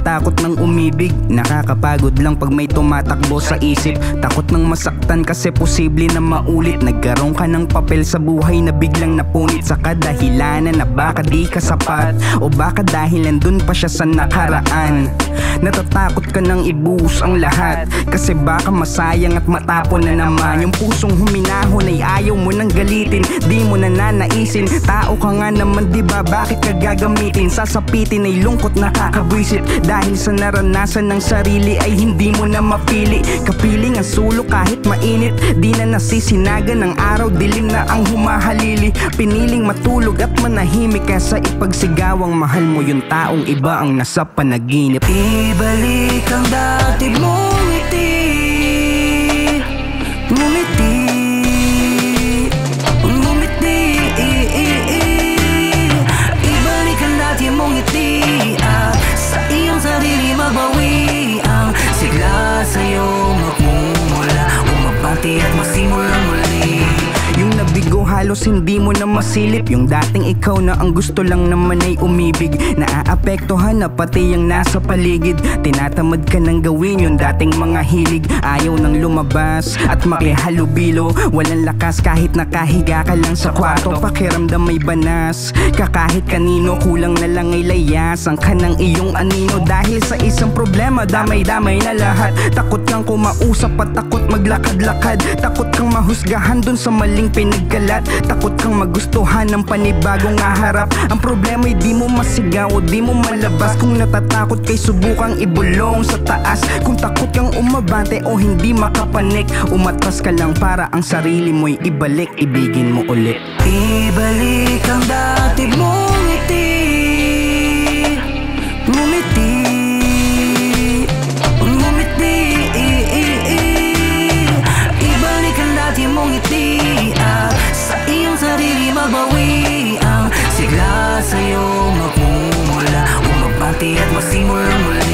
natatakot ng umibig. Nakakapagod lang pag may tumatakbo sa isip. Takot ng masaktan kasi posible na maulit. Nagkaroon ka ng papel sa buhay na biglang napunit sa kadahilanan na baka di ka sapat, o baka dahil nandun pa siya sa nakaraan. Natatakot ka nang ibuhos ang lahat kasi baka masayang at matapon na naman. Yung pusong huminahon ay ayaw mo nang galitin, di mo na nanaisin. Tao ka nga naman diba, bakit ka gagamitin? Sasapitin ay lungkot nakakabwisit dahil sa naranasan ng sarili ay hindi mo na mapili. Kapiling ang sulok kahit mainit, di na nasisinaga ng araw, dilim na ang humahalili. Piniling matulog at manahimik kaysa ipagsigawang mahal mo yung taong iba ang nasa panaginip. Ibalik ang dati mong ngiti, ngumiti, ngumiti. Ibalik ang dati mong ngiti at sa iyong sarili magbawi ang sigla sa'yo magmumula, umabati at masimulang muli. Yung nabigo halos hindi mo na masilip, yung dating ikaw na ang gusto lang naman ay umibig. Naaapektuhan na pati yung nasa paligid, tinatamad ka nang gawin yung dating mga hilig. Ayaw nang lumabas at makihalubilo, walang lakas kahit nakahiga ka lang sa kwarto. Pakiramdam may banas ka kahit kanino, kulang na lang ay layasan ka ng iyong anino. Dahil sa isang problema damay-damay na lahat. Takot kang kumausap at takot maglakad-lakad. Takot kang mahusgahan dun sa maling pinagkalat. Takot kang magustuhan ng panibagong aharap. Ang problema ay di mo masigaw o di mo malabas. Kung natatakot kay subukang ibulong sa taas. Kung takot kang umabante o hindi makapanik, umatras ka lang para ang sarili mo'y ibalik. Ibigin mo ulit. Ibalik ang dati mong ngiti, ngumiti, ngumiti. Ibalik ang dati mong ngiti at sa iyong sarili magbawi ang sigla sa'yo magmumula, umabati at masimulang muli.